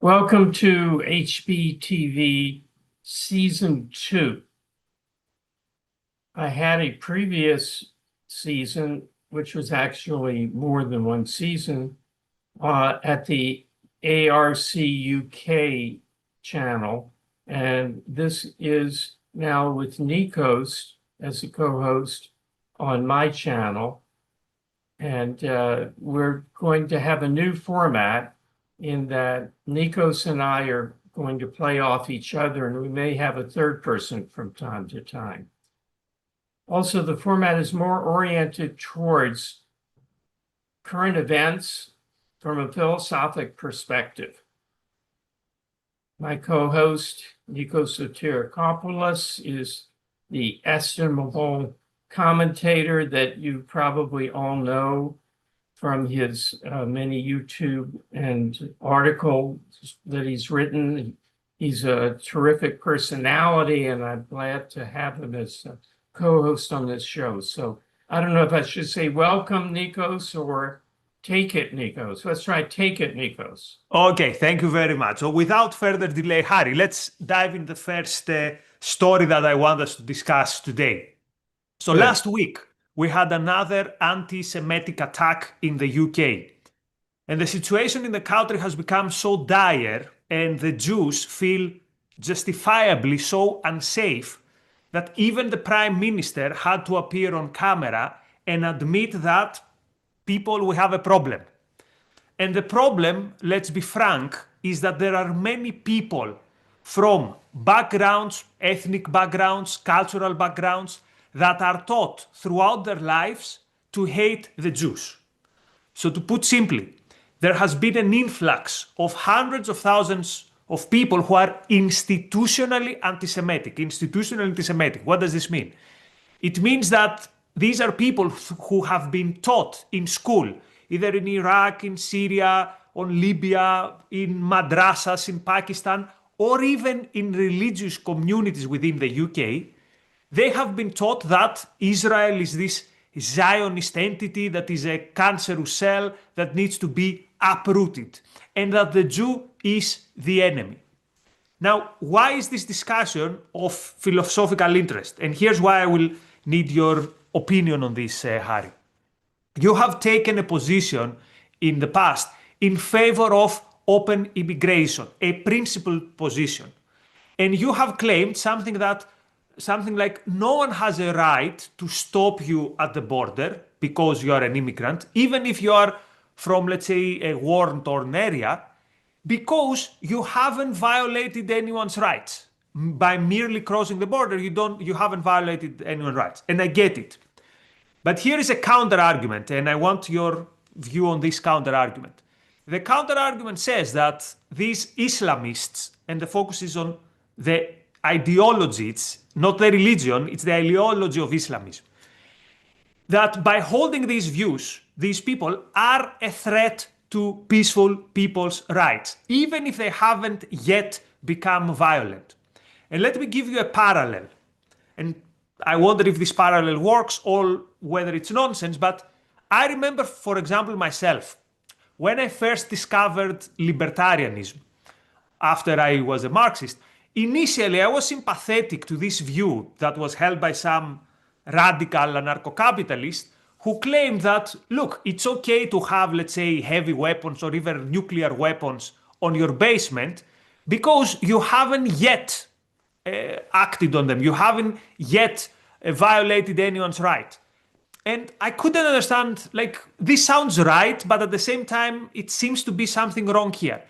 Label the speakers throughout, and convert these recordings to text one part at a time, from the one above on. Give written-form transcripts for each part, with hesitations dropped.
Speaker 1: Welcome to HBTV Season 2. I had a previous season, which was actually more than one season, at the ARC UK channel. And this is now with Nikos as a co-host on my channel. And we're going to have a new format in that Nikos and I are going to play off each other, and we may have a third person from time to time. Also, the format is more oriented towards current events from a philosophic perspective. My co-host, Nikos Sotirakopoulos, is the estimable commentator that you probably all know from his many YouTube and articles that he's written. He's a terrific personality, and I'm glad to have him as a co-host on this show. So I don't know if I should say welcome, Nikos, or take it, Nikos. Let's try take it, Nikos.
Speaker 2: Okay, thank you very much. So without further delay, Harry, let's dive in the first story that I want us to discuss today. So
Speaker 1: Good.
Speaker 2: Last week, we had another anti-Semitic attack in the UK. And the situation in the country has become so dire, and the Jews feel justifiably so unsafe that even the Prime Minister had to appear on camera and admit that people, we have a problem. And the problem, let's be frank, is that there are many people from backgrounds, ethnic backgrounds, cultural backgrounds, that are taught throughout their lives to hate the Jews. So to put simply, there has been an influx of hundreds of thousands of people who are institutionally anti-Semitic. Institutionally anti-Semitic, what does this mean? It means that these are people who have been taught in school, either in Iraq, in Syria, on Libya, in madrasas in Pakistan, or even in religious communities within the UK. They have been taught that Israel is this Zionist entity that is a cancerous cell that needs to be uprooted, and that the Jew is the enemy. Now, why is this discussion of philosophical interest? And here's why I will need your opinion on this, Harry. You have taken a position in the past in favor of open immigration, a principled position. And you have claimed something like no one has a right to stop you at the border because you are an immigrant, even if you are from, let's say, a war-torn area, because you haven't violated anyone's rights. By merely crossing the border, you haven't violated anyone's rights. And I get it. But here is a counter-argument, and I want your view on this counter-argument. The counter-argument says that these Islamists, and the focus is on the ideology, it's not the religion, it's the ideology of Islamism, that by holding these views, these people are a threat to peaceful people's rights, even if they haven't yet become violent. And let me give you a parallel. And I wonder if this parallel works or whether it's nonsense, but I remember, for example, myself, when I first discovered libertarianism, after I was a Marxist, initially I was sympathetic to this view that was held by some radical anarcho-capitalist who claimed that, look, it's okay to have, let's say, heavy weapons or even nuclear weapons on your basement because you haven't yet acted on them. You haven't yet violated anyone's right. And I couldn't understand, like, this sounds right, but at the same time, it seems to be something wrong here.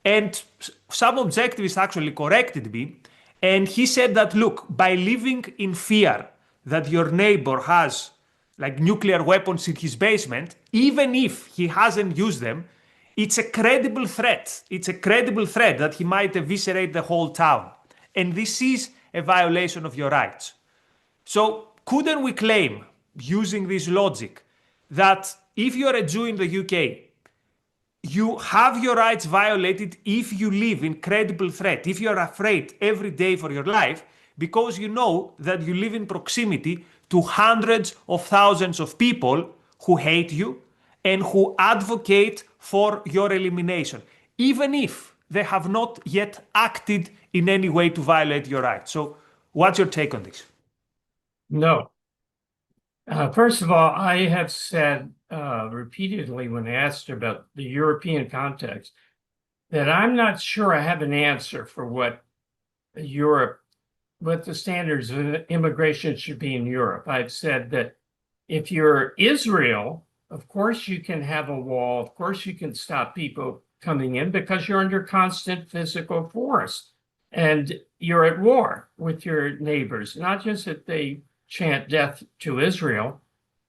Speaker 2: And some objectivist actually corrected me, and he said that, look, by living in fear that your neighbor has like nuclear weapons in his basement, even if he hasn't used them, it's a credible threat. It's a credible threat that he might eviscerate the whole town. And this is a violation of your rights. So couldn't we claim, using this logic, that if you're a Jew in the UK, you have your rights violated if you live in credible threat, if you're afraid every day for your life, because you know that you live in proximity to hundreds of thousands of people who hate you and who advocate for your elimination, even if they have not yet acted in any way to violate your rights. So what's your take on this?
Speaker 1: No. First of all, I have said repeatedly when asked about the European context that I'm not sure I have an answer for what the standards of immigration should be in Europe. I've said that if you're Israel, of course you can have a wall, of course you can stop people coming in because you're under constant physical force and you're at war with your neighbors, not just that they chant death to Israel,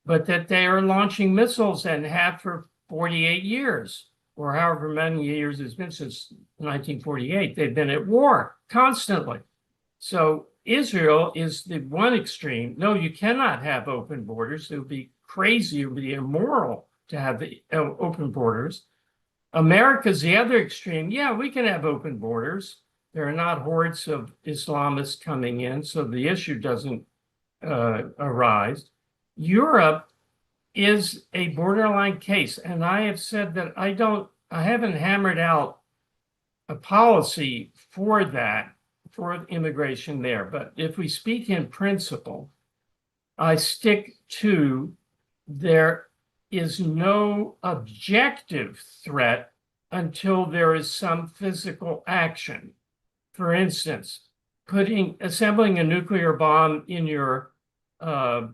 Speaker 1: but that they are launching missiles and have for 48 years, or however many years it's been since 1948. They've been at war constantly. So Israel is the one extreme. No, you cannot have open borders. It would be crazy. It would be immoral to have the open borders. America's the other extreme. Yeah, we can have open borders. There are not hordes of Islamists coming in, so the issue doesn't arise. Europe is a borderline case, and I have said that I haven't hammered out a policy for that, for immigration there. But if we speak in principle, I stick to there is no objective threat until there is some physical action. For instance, assembling a nuclear bomb in your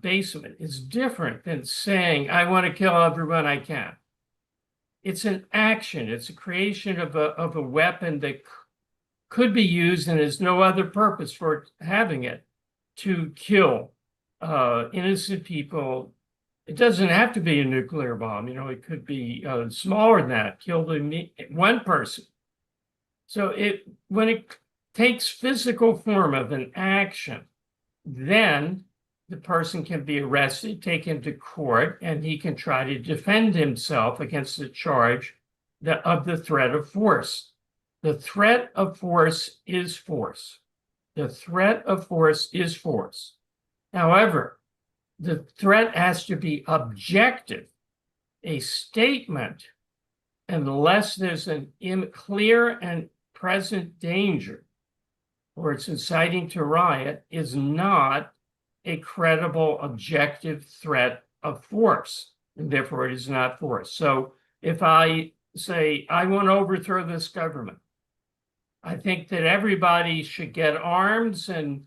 Speaker 1: basement is different than saying, I want to kill everyone I can. It's an action. It's a creation of a weapon that could be used and has no other purpose for having it to kill innocent people. It doesn't have to be a nuclear bomb. It could be smaller than that, kill one person. So when it takes physical form of an action, then the person can be arrested, taken to court, and he can try to defend himself against the charge of the threat of force. The threat of force is force. The threat of force is force. However, the threat has to be objective, a statement, unless there's an clear and present danger, or it's inciting to riot, is not a credible objective threat of force, and therefore it is not force. So if I say, I want to overthrow this government, I think that everybody should get arms and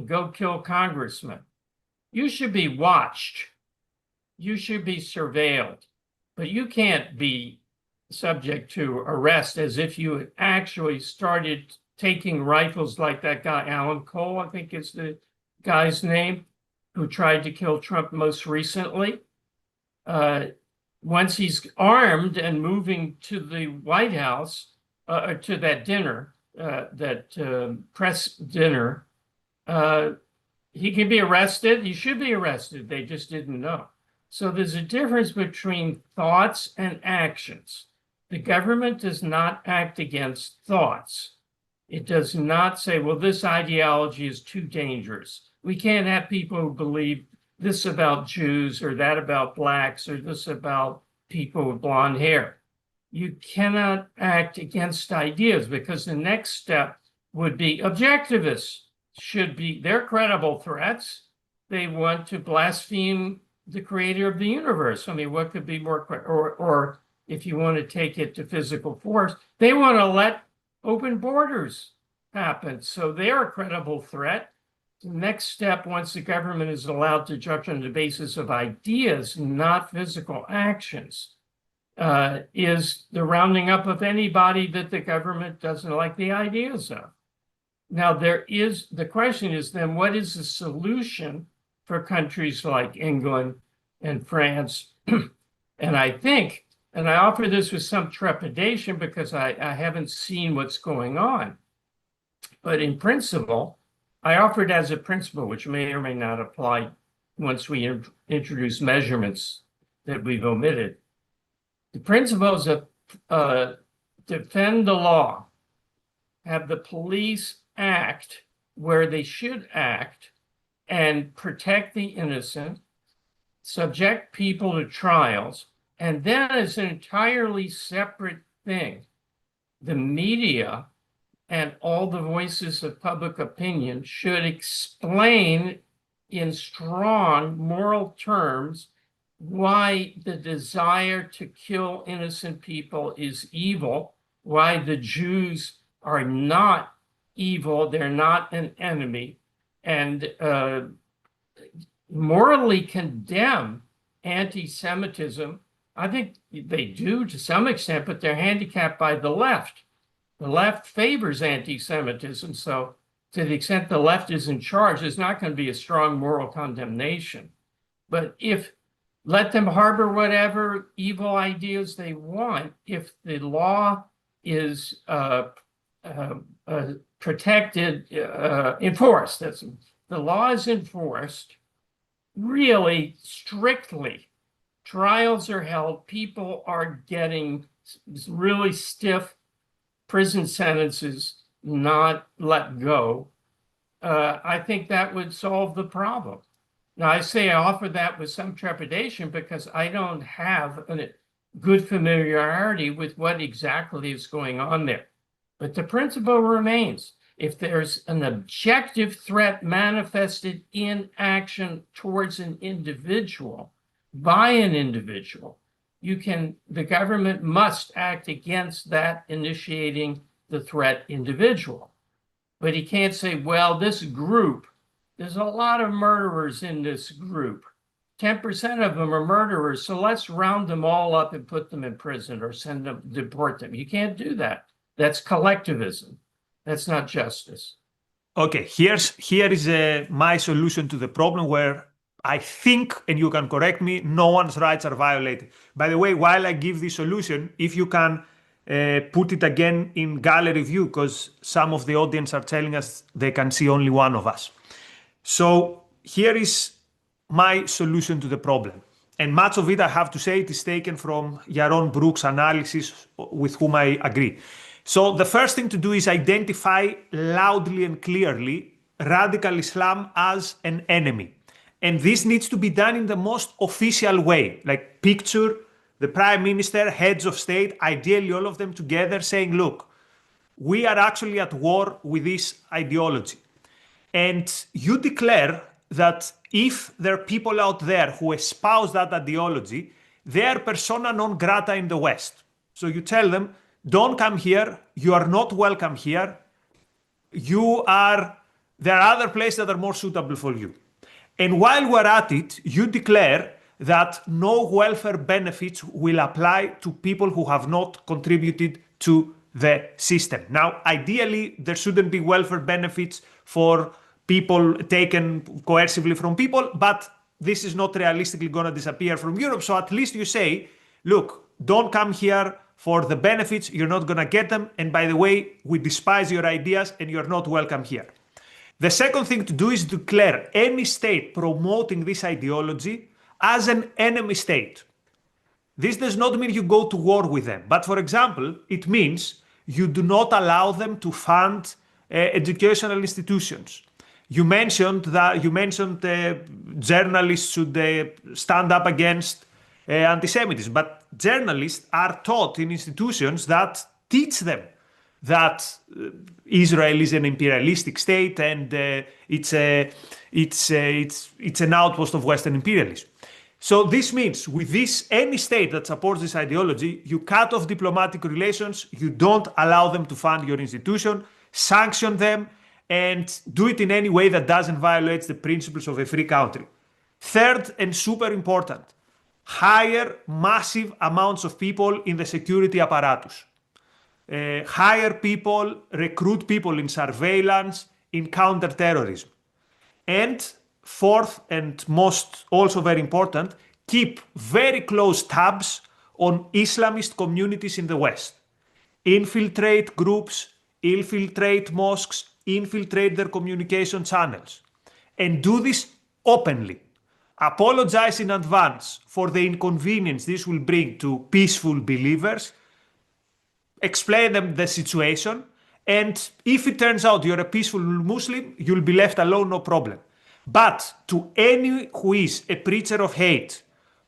Speaker 1: go kill congressmen. You should be watched. You should be surveilled, but you can't be subject to arrest as if you had actually started taking rifles like that guy, Alan Cole, I think is the guy's name, who tried to kill Trump most recently. Once he's armed and moving to the White House, to that dinner, that press dinner, he can be arrested. He should be arrested. They just didn't know. So there's a difference between thoughts and actions. The government does not act against thoughts. It does not say, well, this ideology is too dangerous. We can't have people who believe this about Jews or that about blacks or this about people with blonde hair. You cannot act against ideas because the next step would be objectivists they're credible threats. They want to blaspheme the creator of the universe. I mean, what could be more, or if you want to take it to physical force, they want to let open borders happen. So they're a credible threat. The next step, once the government is allowed to judge on the basis of ideas, not physical actions, is the rounding up of anybody that the government doesn't like the ideas of. Now, the question is then, what is the solution for countries like England and France? And I think, and I offer this with some trepidation because I haven't seen what's going on, but in principle, I offer it as a principle, which may or may not apply once we introduce measurements that we've omitted. The principles of defend the law, have the police act where they should act and protect the innocent, subject people to trials, and then as an entirely separate thing, the media and all the voices of public opinion should explain in strong moral terms why the desire to kill innocent people is evil, why the Jews are not evil, they're not an enemy, and morally condemn anti-Semitism. I think they do to some extent, but they're handicapped by the left. The left favors anti-Semitism, so to the extent the left is in charge, there's not going to be a strong moral condemnation. But if let them harbor whatever evil ideas they want, if the law is protected, enforced, the law is enforced really strictly, trials are held, people are getting really stiff prison sentences, not let go, I think that would solve the problem. Now, I say I offer that with some trepidation because I don't have a good familiarity with what exactly is going on there. But the principle remains. If there's an objective threat manifested in action towards an individual, by an individual, the government must act against that initiating the threat individual. But he can't say, well, this group, there's a lot of murderers in this group. 10% of them are murderers, so let's round them all up and put them in prison or deport them. You can't do that. That's collectivism. That's not justice.
Speaker 2: Okay, here is my solution to the problem where I think, and you can correct me, no one's rights are violated. By the way, while I give this solution, if you can put it again in gallery view, because some of the audience are telling us they can see only one of us. So here is my solution to the problem. And much of it, I have to say, it is taken from Yaron Brook's analysis, with whom I agree. So the first thing to do is identify loudly and clearly radical Islam as an enemy. And this needs to be done in the most official way, like picture the prime minister, heads of state, ideally all of them together saying, look, we are actually at war with this ideology. And you declare that if there are people out there who espouse that ideology, they are persona non grata in the West. So you tell them, don't come here, you are not welcome here, there are other places that are more suitable for you. And while we're at it, you declare that no welfare benefits will apply to people who have not contributed to the system. Now, ideally, there shouldn't be welfare benefits for people taken coercively from people, but this is not realistically going to disappear from Europe. So at least you say, look, don't come here for the benefits, you're not going to get them. And by the way, we despise your ideas and you're not welcome here. The second thing to do is declare any state promoting this ideology as an enemy state. This does not mean you go to war with them. But for example, it means you do not allow them to fund educational institutions. You mentioned journalists should stand up against anti-Semitism, but journalists are taught in institutions that teach them that Israel is an imperialistic state and it's an outpost of Western imperialism. So this means with this, any state that supports this ideology, you cut off diplomatic relations, you don't allow them to fund your institution, sanction them, and do it in any way that doesn't violate the principles of a free country. Third, and super important, hire massive amounts of people in the security apparatus. Hire people, recruit people in surveillance, in counterterrorism. And fourth, and most also very important, keep very close tabs on Islamist communities in the West. Infiltrate groups, infiltrate mosques, infiltrate their communication channels. And do this openly. Apologize in advance for the inconvenience this will bring to peaceful believers. Explain them the situation. And if it turns out you're a peaceful Muslim, you'll be left alone, no problem. But to any who is a preacher of hate,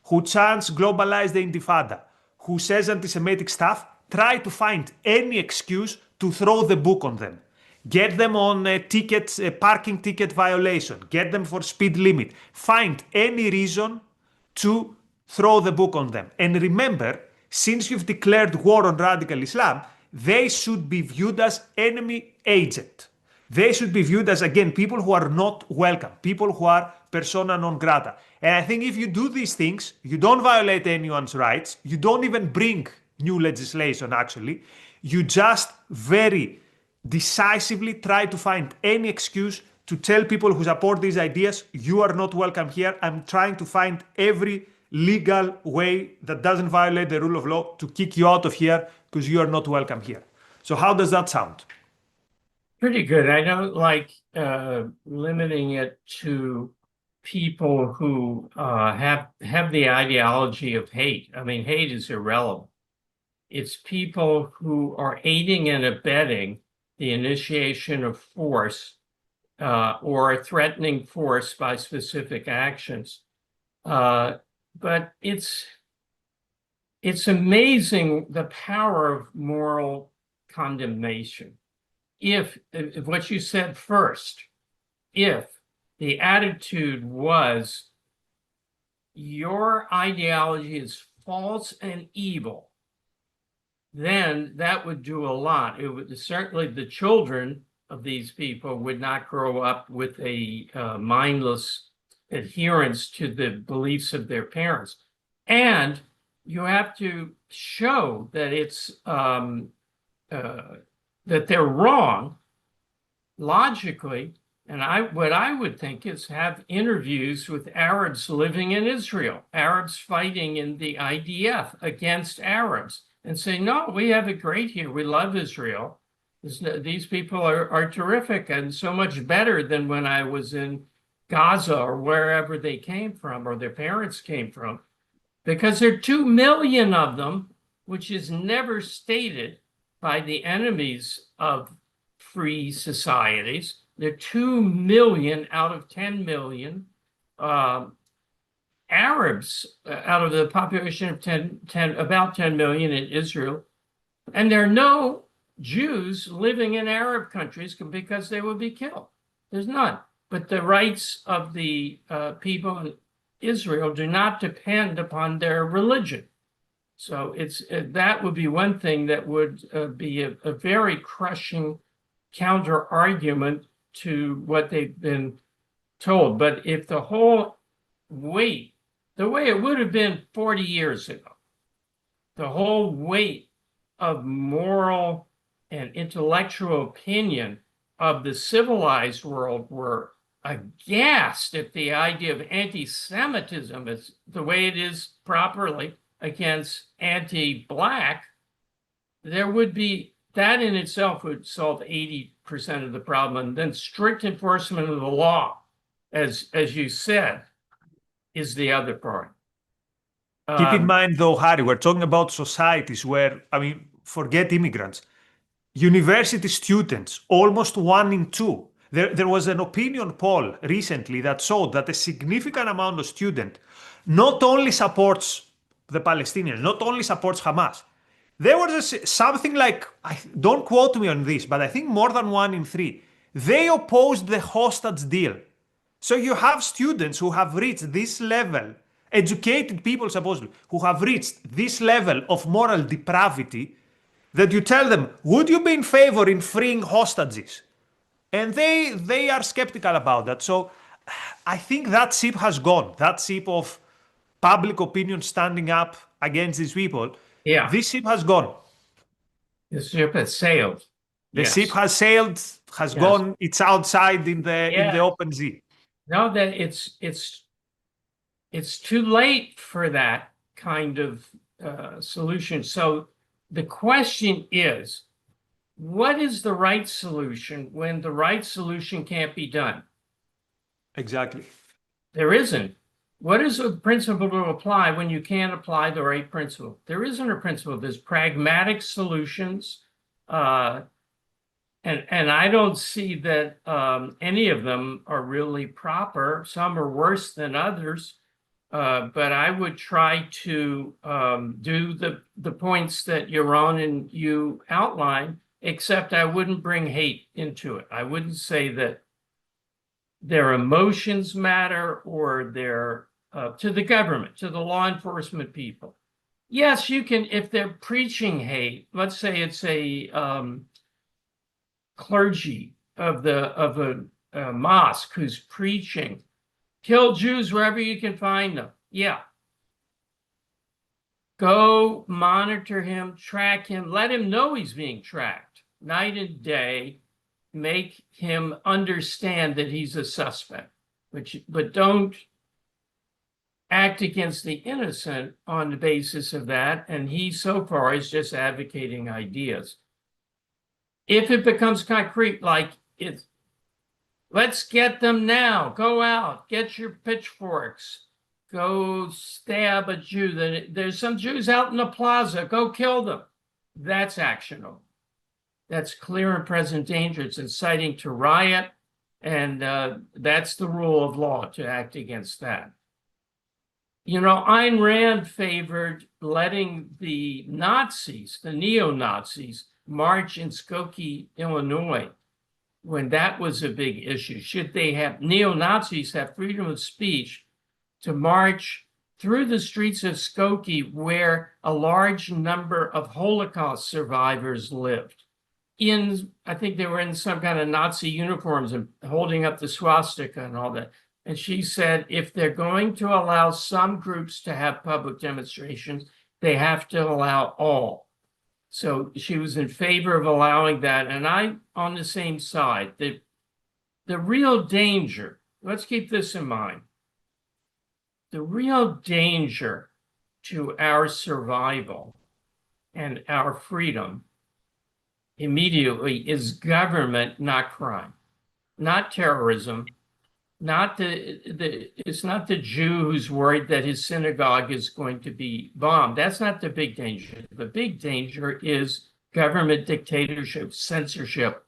Speaker 2: who chants globalize the intifada, who says anti-Semitic stuff, try to find any excuse to throw the book on them. Get them on tickets, parking ticket violation. Get them for speed limit. Find any reason to throw the book on them. And remember, since you've declared war on radical Islam, they should be viewed as enemy agent. They should be viewed as, again, people who are not welcome, people who are persona non grata. And I think if you do these things, you don't violate anyone's rights, you don't even bring new legislation, actually. You just very decisively try to find any excuse to tell people who support these ideas, you are not welcome here. I'm trying to find every legal way that doesn't violate the rule of law to kick you out of here because you are not welcome here. So how does that sound?
Speaker 1: Pretty good. I don't like limiting it to people who have the ideology of hate. I mean, hate is irrelevant. It's people who are aiding and abetting the initiation of force or threatening force by specific actions. But it's amazing the power of moral condemnation. If what you said first, if the attitude was your ideology is false and evil, then that would do a lot. It would certainly, the children of these people would not grow up with a mindless adherence to the beliefs of their parents. And you have to show that it's that they're wrong logically. And what I would think is have interviews with Arabs living in Israel, Arabs fighting in the IDF against Arabs, and say, no, we have it great here. We love Israel. These people are terrific and so much better than when I was in Gaza or wherever they came from or their parents came from. Because there are 2 million of them, which is never stated by the enemies of free societies. There are 2 million out of 10 million Arabs out of the population of about 10 million in Israel. And there are no Jews living in Arab countries because they would be killed. There's none. But the rights of the people in Israel do not depend upon their religion. So that would be one thing that would be a very crushing counter argument to what they've been told. But if the whole weight, the way it would have been 40 years ago, the whole weight of moral and intellectual opinion of the civilized world were aghast at the idea of anti-Semitism as the way it is properly against anti-Black, there would be, that in itself would solve 80% of the problem. And then strict enforcement of the law, as you said, is the other part.
Speaker 2: Keep in mind, though, Harry, we're talking about societies where, I mean, forget immigrants. University students, almost 1 in 2. There was an opinion poll recently that showed that a significant amount of students not only supports the Palestinians, not only supports Hamas. There was something like, don't quote me on this, but I think more than 1 in 3. They opposed the hostage deal. So you have students who have reached this level, educated people supposedly, who have reached this level of moral depravity, that you tell them, would you be in favor in freeing hostages? And they are skeptical about that. So I think that ship has gone. That ship of public opinion standing up against these people,
Speaker 1: Yeah,
Speaker 2: this ship has gone.
Speaker 1: the ship has sailed.
Speaker 2: The
Speaker 1: Yes.
Speaker 2: ship has sailed, has gone, it's outside in the open sea.
Speaker 1: No, that it's too late for that kind of solution. So the question is, what is the right solution when the right solution can't be done?
Speaker 2: Exactly.
Speaker 1: There isn't. What is a principle to apply when you can't apply the right principle? There isn't a principle. There's pragmatic solutions. And I don't see that any of them are really proper. Some are worse than others. but I would try to do the points that Yaron and you outlined, except I wouldn't bring hate into it. I wouldn't say that their emotions matter or their to the government, to the law enforcement people. Yes, you can, if they're preaching hate, let's say it's a clergy of a mosque who's preaching, kill Jews wherever you can find them. Yeah. Go monitor him, track him, let him know he's being tracked night and day, make him understand that he's a suspect, but don't act against the innocent on the basis of that. And he so far is just advocating ideas. If it becomes concrete, like let's get them now, go out, get your pitchforks, go stab a Jew. There's some Jews out in the plaza, go kill them. That's actionable. That's clear and present danger. It's inciting to riot, and that's the rule of law, to act against that. You know, Ayn Rand favored letting the Nazis, the neo-Nazis, march in Skokie, Illinois, when that was a big issue. Should they have, neo-Nazis have freedom of speech to march through the streets of Skokie, where a large number of Holocaust survivors lived? I think they were in some kind of Nazi uniforms and holding up the swastika and all that. And she said, if they're going to allow some groups to have public demonstrations, they have to allow all. So she was in favor of allowing that. And I'm on the same side. The real danger, let's keep this in mind. The real danger to our survival and our freedom immediately is government, not crime, not terrorism. It's not the Jew who's worried that his synagogue is going to be bombed. That's not the big danger. The big danger is government dictatorship, censorship.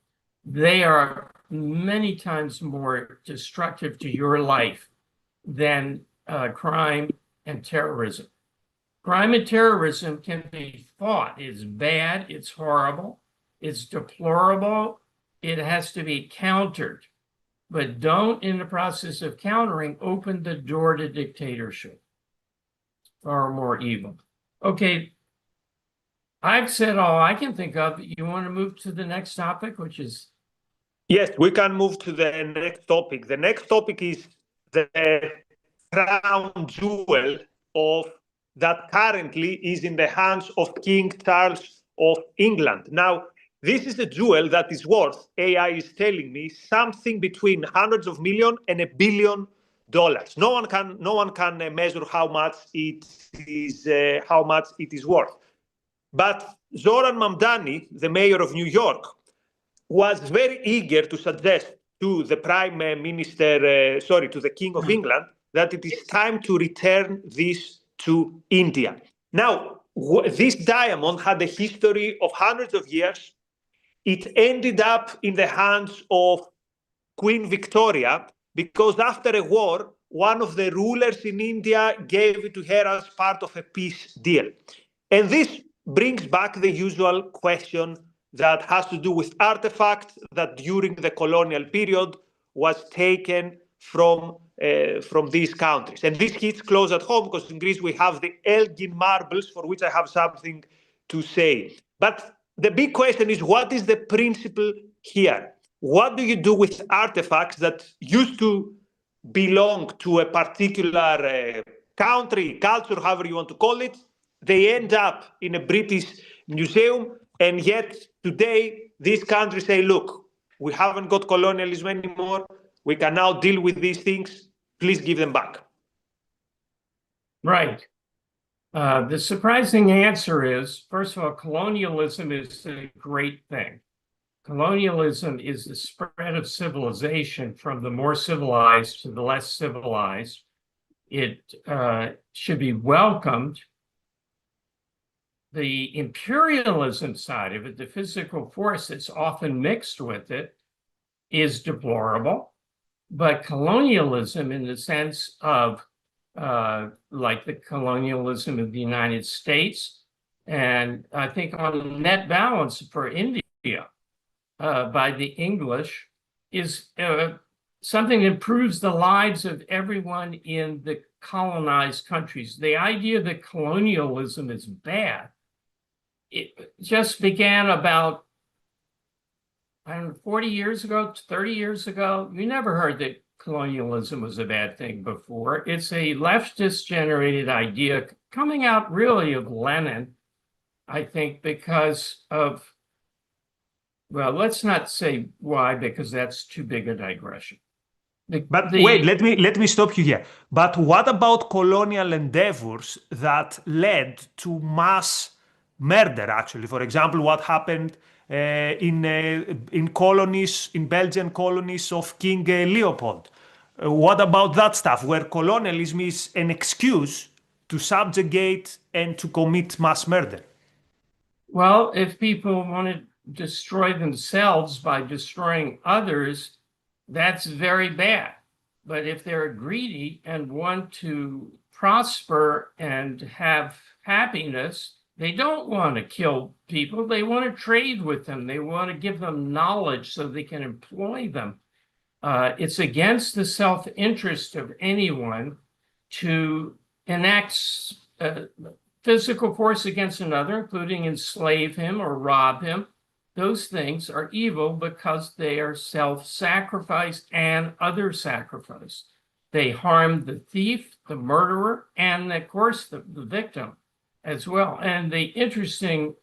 Speaker 1: They are many times more destructive to your life than crime and terrorism. Crime and terrorism can be fought. It's bad, it's horrible, it's deplorable, it has to be countered. But don't, in the process of countering, open the door to dictatorship. Far more evil. Okay, I've said all I can think of. You want to move to the next topic, which is?
Speaker 2: Yes, we can move to the next topic. The next topic is the crown jewel that currently is in the hands of King Charles of England. Now, this is a jewel that is worth, AI is telling me, something between hundreds of millions and $1 billion. No one can measure how much it is worth. But Zoran Mamdani, the mayor of New York, was very eager to suggest to the to the King of England, that it is time to return this to India. Now, this diamond had a history of hundreds of years. It ended up in the hands of Queen Victoria because after a war, one of the rulers in India gave it to her as part of a peace deal. And this brings back the usual question that has to do with artifacts that during the colonial period was taken from these countries. And this hits close at home because in Greece we have the Elgin Marbles, for which I have something to say. But the big question is, what is the principle here? What do you do with artifacts that used to belong to a particular country, culture, however you want to call it? They end up in a British museum, and yet today these countries say, look, we haven't got colonialism anymore. We can now deal with these things. Please give them back.
Speaker 1: Right. The surprising answer is, first of all, colonialism is a great thing. Colonialism is the spread of civilization from the more civilized to the less civilized. It should be welcomed. The imperialism side of it, the physical force that's often mixed with it, is deplorable. But colonialism, in the sense of like the colonialism of the United States. And I think on net balance for India by the English is something that improves the lives of everyone in the colonized countries. The idea that colonialism is bad, it just began about, I don't know, 40 years ago, 30 years ago. You never heard that colonialism was a bad thing before. It's a leftist generated idea coming out really of Lenin, I think, because of, well, let's not say why, because that's too big a digression.
Speaker 2: But wait, let me stop you here. But what about colonial endeavors that led to mass murder, actually? For example, what happened in colonies, in Belgian colonies of King Leopold? What about that stuff, where colonialism is an excuse to subjugate and to commit mass murder?
Speaker 1: Well, if people want to destroy themselves by destroying others, that's very bad. But if they're greedy and want to prosper and have happiness, they don't want to kill people. They want to trade with them. They want to give them knowledge so they can employ them. It's against the self-interest of anyone to enact physical force against another, including enslave him or rob him. Those things are evil because they are self-sacrifice and other sacrifice. They harm the thief, the murderer, and of course the victim as well. And the interesting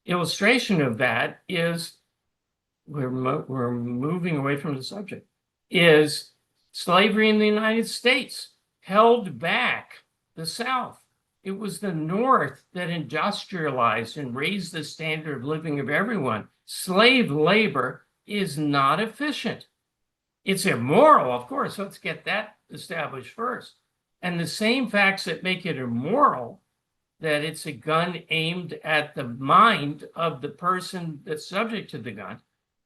Speaker 1: illustration of that is, we're moving away from the subject, is slavery in the United States held back the South. It was the North that industrialized and raised the standard of living of everyone. Slave labor is not efficient. It's immoral, of course. Let's get that established first. And the same facts that make it immoral, that it's a gun aimed at the mind of the person that's subject to the gun,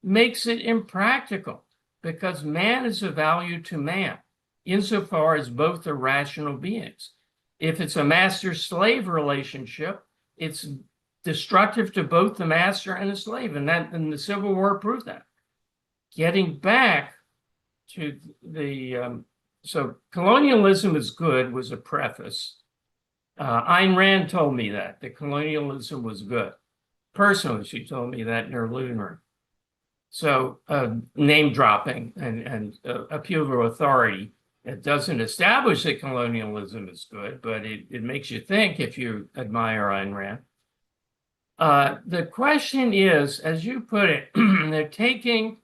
Speaker 1: makes it impractical, because man is of value to man insofar as both are rational beings. If it's a master-slave relationship, it's destructive to both the master and the slave, and the Civil War proved that. Getting back to the, so colonialism is good was a preface. Ayn Rand told me that colonialism was good. Personally, she told me that in her living room. So name dropping and appeal to authority. It doesn't establish that colonialism is good, but it makes you think if you admire Ayn Rand. The question is, as you put it, they're taking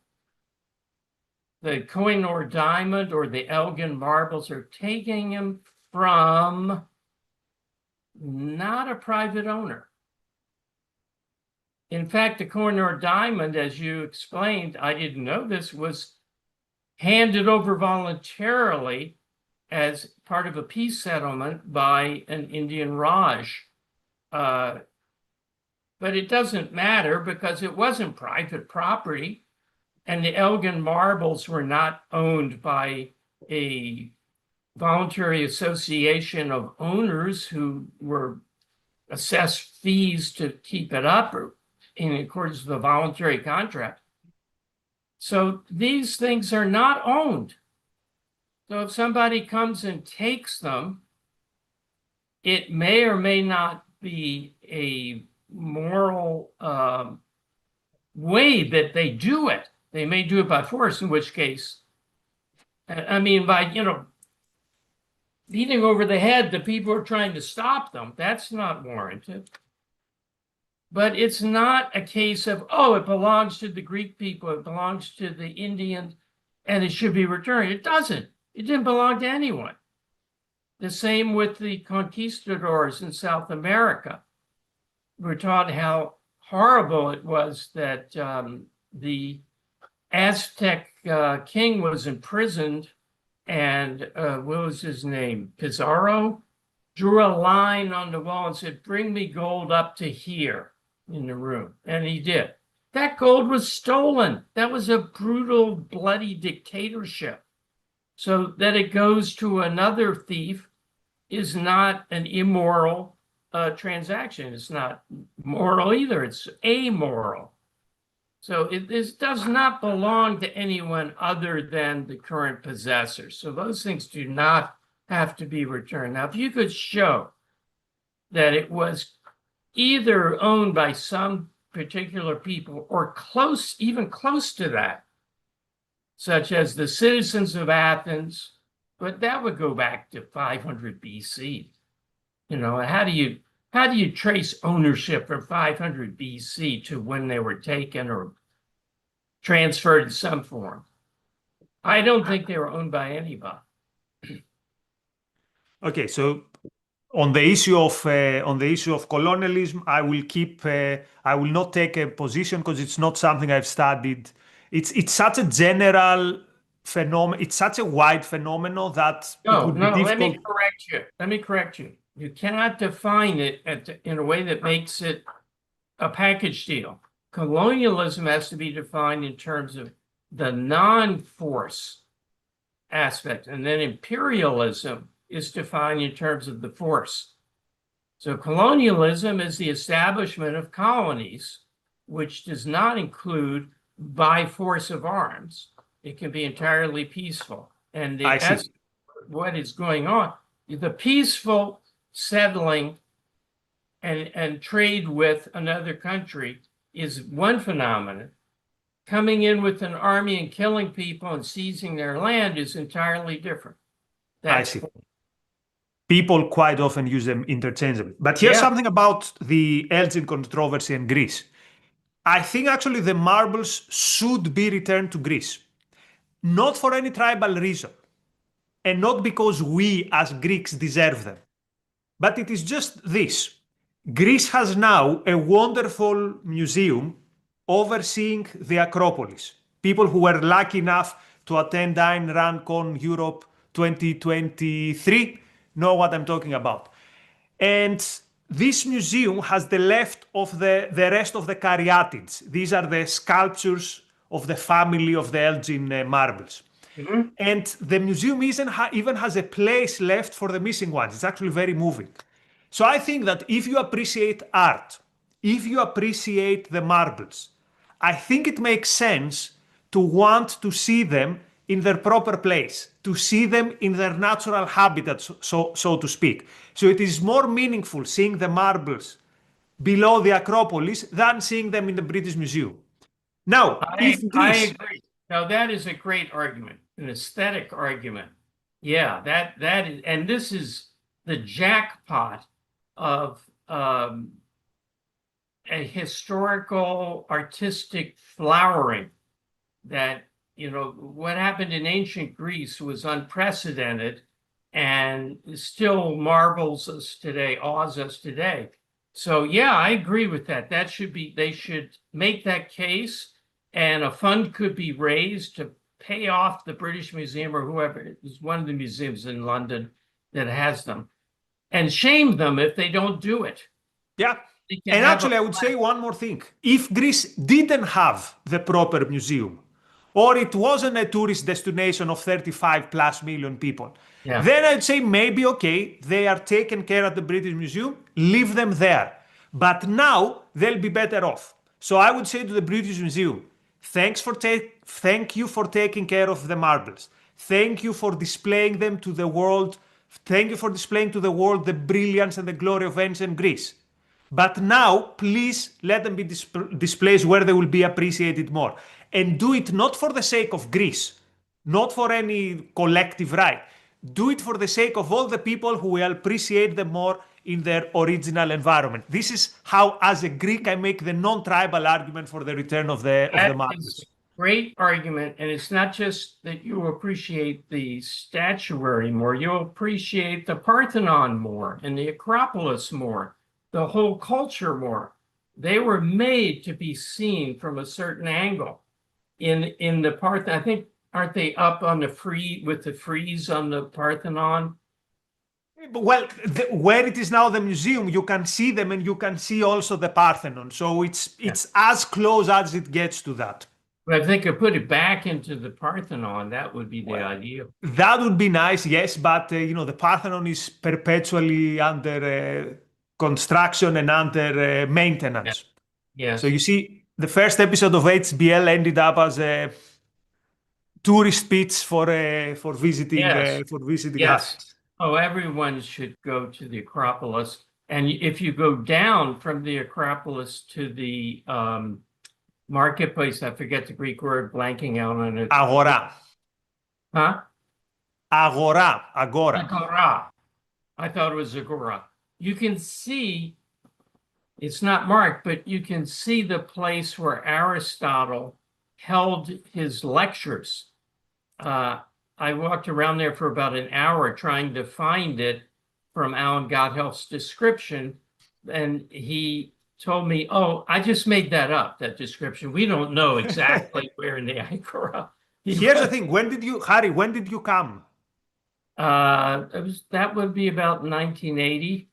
Speaker 1: the Koh-I-Nor diamond or the Elgin marbles, are taking them from not a private owner. In fact, the Koh-I-Nor diamond, as you explained, I didn't know this, was handed over voluntarily as part of a peace settlement by an Indian Raj. But it doesn't matter because it wasn't private property, and the Elgin marbles were not owned by a voluntary association of owners who were assessed fees to keep it up or in accordance with a voluntary contract. So these things are not owned. So if somebody comes and takes them, it may or may not be a moral way that they do it. They may do it by force, in which case, I mean, by, beating over the head the people who are trying to stop them, that's not warranted. But it's not a case of, oh, it belongs to the Greek people, it belongs to the Indians, and it should be returned. It doesn't. It didn't belong to anyone. The same with the conquistadors in South America. We're taught how horrible it was that the Aztec king was imprisoned, and what was his name? Pizarro drew a line on the wall and said, "Bring me gold up to here in the room." And he did. That gold was stolen. That was a brutal, bloody dictatorship. So that it goes to another thief is not an immoral transaction. It's not moral either. It's amoral. So this does not belong to anyone other than the current possessor. So those things do not have to be returned. Now, if you could show that it was either owned by some particular people or even close to that, such as the citizens of Athens, but that would go back to 500 BC. How do you trace ownership from 500 BC to when they were taken or transferred in some form? I don't think they were owned by anybody.
Speaker 2: Okay, so on the issue of colonialism, I will not take a position because it's not something I've studied. It's such a general phenomenon. It's such a wide phenomenon that it would be difficult.
Speaker 1: Let me correct you. You cannot define it in a way that makes it a package deal. Colonialism has to be defined in terms of the non-force aspect, and then imperialism is defined in terms of the force. So colonialism is the establishment of colonies, which does not include by force of arms. It can be entirely peaceful. And that's what is going on. The peaceful settling and trade with another country is one phenomenon. Coming in with an army and killing people and seizing their land is entirely different.
Speaker 2: I see. People quite often use them interchangeably. But here's something about the Elgin controversy in Greece. I think actually the marbles should be returned to Greece, not for any tribal reason, and not because we as Greeks deserve them. But it is just this. Greece has now a wonderful museum overseeing the Acropolis. People who were lucky enough to attend Ayn Rand Con Europe 2023 know what I'm talking about. And this museum has the left of the rest of the caryatids. These are the sculptures of the family of the Elgin Marbles. Mm-hmm. And the museum even has a place left for the missing ones. It's actually very moving. So I think that if you appreciate art, if you appreciate the marbles, I think it makes sense to want to see them in their proper place, to see them in their natural habitat, so to speak. So it is more meaningful seeing the marbles below the Acropolis than seeing them in the British Museum. Now,
Speaker 1: I agree. Now, that is a great argument, an aesthetic argument. Yeah, that is, and this is the jackpot of a historical, artistic flowering that, what happened in ancient Greece was unprecedented and still marvels us today, awes us today. So, yeah, I agree with that. They should make that case, and a fund could be raised to pay off the British Museum or whoever. It's one of the museums in London that has them, and shame them if they don't do it.
Speaker 2: Yeah. And actually, I would say one more thing. If Greece didn't have the proper museum, or it wasn't a tourist destination of 35 plus million people, then I'd say maybe, okay, they are taken care at the British Museum, leave them there. But now they'll be better off. So I would say to the British Museum, thank you for taking care of the marbles. Thank you for displaying them to the world. Thank you for displaying to the world the brilliance and the glory of ancient Greece. But now, please let them be displayed where they will be appreciated more. And do it not for the sake of Greece, not for any collective right. Do it for the sake of all the people who will appreciate them more in their original environment. This is how, as a Greek, I make the non-tribal argument for the return of the marbles.
Speaker 1: Great argument, and it's not just that you appreciate the statuary more, you'll appreciate the Parthenon more and the Acropolis more, the whole culture more. They were made to be seen from a certain angle. In the Parthenon, I think, aren't they up on the with the frieze on the Parthenon?
Speaker 2: Well, where it is now the museum, you can see them, and you can see also the Parthenon. So it's as close as it gets to that.
Speaker 1: But if they could put it back into the Parthenon, that would be the
Speaker 2: Well,
Speaker 1: ideal.
Speaker 2: that would be nice, yes, but the Parthenon is perpetually under construction and under
Speaker 1: Yeah.
Speaker 2: maintenance. So
Speaker 1: Yes.
Speaker 2: you see, the first episode of HBL ended up as a tourist pitch
Speaker 1: Yes.
Speaker 2: for visiting
Speaker 1: Yes.
Speaker 2: Athens.
Speaker 1: Oh, everyone should go to the Acropolis. And if you go down from the Acropolis to the marketplace, I forget the Greek word, blanking out on it.
Speaker 2: Αγορά.
Speaker 1: Huh?
Speaker 2: Αγορά. Agora.
Speaker 1: Agora. I thought it was Agora. You can see, it's not marked, but you can see the place where Aristotle held his lectures. I walked around there for about an hour trying to find it from Alan Gotthelf's description. And he told me, oh, I just made that up, that description. We don't know exactly where in the Agora he
Speaker 2: Here's the
Speaker 1: was.
Speaker 2: thing. Harry, when did you come?
Speaker 1: That would be about 1980.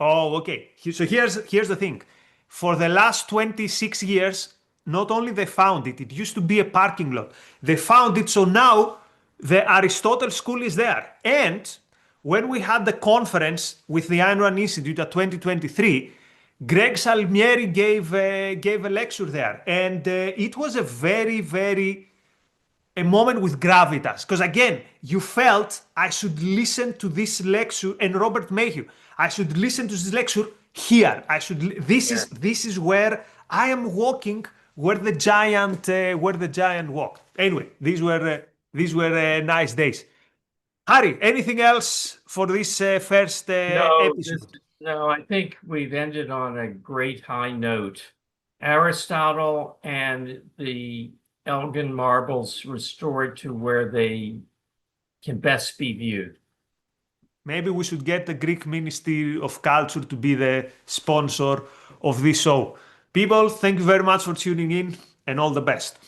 Speaker 2: Oh, okay. So here's the thing. For the last 26 years, not only they found it, it used to be a parking lot. They found it, so now the Aristotle School is there. And when we had the conference with the Ayn Rand Institute at 2023, Greg Salmieri gave a lecture there, and it was a very a moment with gravitas. Because again, you felt I should listen to this lecture, and Robert Mayhew, I should listen to this lecture here. This is where I am walking, where the giant walked. Anyway, these were nice days. Harry, anything else for this first
Speaker 1: No,
Speaker 2: episode?
Speaker 1: no, I think we've ended on a great high note. Aristotle and the Elgin Marbles restored to where they can best be viewed.
Speaker 2: Maybe we should get the Greek Ministry of Culture to be the sponsor of this show. People, thank you very much for tuning in and all the best.